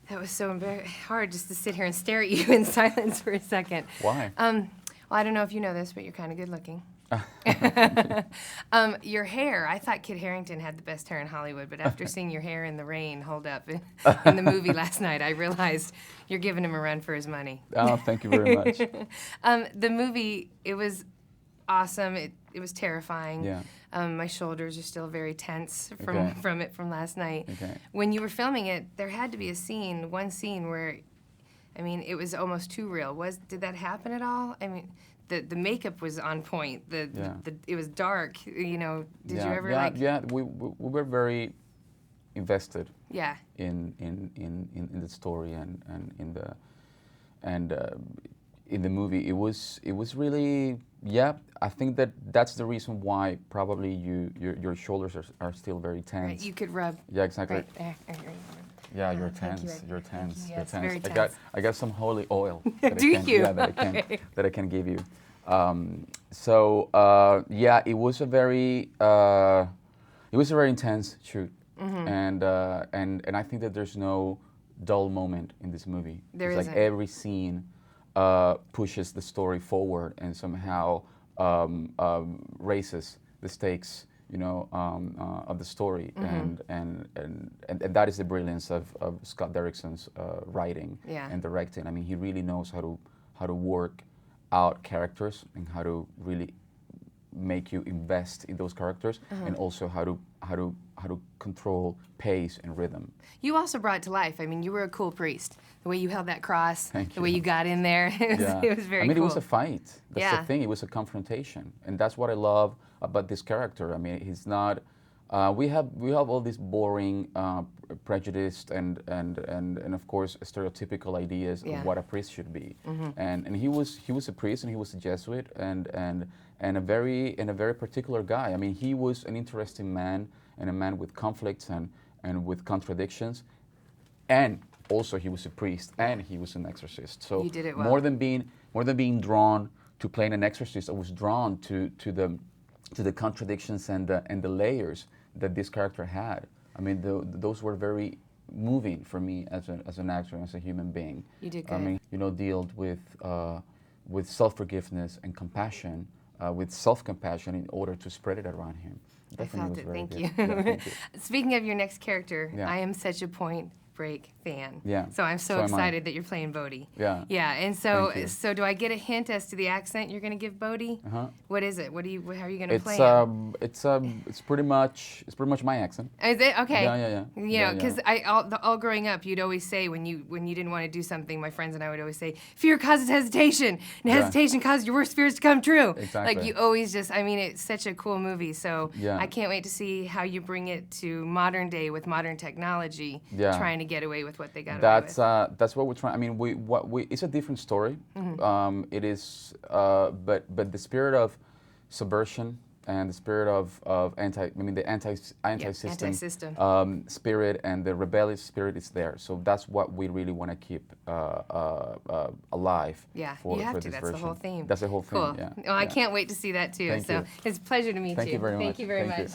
That was so hard just to sit here and stare at you in silence for a second. Why? Well, I don't know if you know this, but you're kind of good looking. Your hair, I thought Kit Harington had the best hair in Hollywood, but after seeing your hair in the rain hold up in the movie last night, I realized you're giving him a run for his money. Oh, thank you very much. The movie, it was awesome. It was terrifying. Yeah. My shoulders are still very tense Okay. from last night. Okay. When you were filming it, there had to be one scene where, I mean, it was almost too real. Did that happen at all? I mean, the makeup was on point. It was dark. You know, did you ever like? Yeah, we were very invested. Yeah. In the story and in the movie, it was really, yeah. I think that's the reason why probably your shoulders are still very tense. Right, you could rub. Yeah, exactly. Right there. Yeah, you're Thank you. tense. You're tense. Thank you. Yeah, You're it's tense. very tense. I got some holy oil. Do you? Yeah, that I can give you. Yeah, it was a very intense shoot, and I think that there's no dull moment in this movie. There it's isn't. like every scene pushes the story forward and somehow raises the stakes, you know, of the story, and that is the brilliance of Scott Derrickson's writing and directing. I mean, he really knows how to work out characters and how to really make you invest in those characters, and also how to control pace and rhythm. You also brought it to life. I mean, you were a cool priest. The way you held that cross, Thank the way you got in there, it was very cool. I mean, it was a fight. That's Yeah. the thing. It was a confrontation, and that's what I love about this character. I mean, he's not. We have all these boring, prejudiced and of course stereotypical ideas of what a priest should be. And he was a priest, and he was a Jesuit, and a very particular guy. I mean, he was an interesting man, and a man with conflicts and with contradictions, and also he was a priest and he was an exorcist. So you did it well. more than being drawn to playing an exorcist, I was drawn to the contradictions and the layers that this character had. I mean, those were very moving for me as an actor and as a human being. You did good. I mean, you know, dealt with self-forgiveness and compassion, with self-compassion in order to spread it around him. I felt it. Thank good. you. Yeah, thank you. Speaking of your next character, Yeah. I am such a Point Break fan. Yeah. So I'm so So am I. excited that you're playing BODHI. Yeah. Yeah. And Thank you. so do I get a hint as to the accent you're going to give BODHI? What is it? How are you going to play it? It's pretty much my accent. Is it? Okay. Yeah. You know, because all growing up, you'd always say when you didn't want to do something, my friends and I would always say, fear causes hesitation, and hesitation causes your worst fears to come true. Exactly. Like you always I mean, it's such a cool movie. So Yeah. I can't wait to see how you bring it to modern day with modern technology, trying to get away with what they got away with. That's what we're trying. I mean, it's a different story. It is, but the spirit of subversion and the spirit of the anti-system spirit and the rebellious spirit is there. So that's what we really want to keep alive. Yeah, for you have this to. That's version. the whole theme. That's the whole theme. Cool. Yeah. Well, I can't wait to see that too. Thank So you. it's a pleasure to meet you. Thank you very much. Thank you very Thank you. much.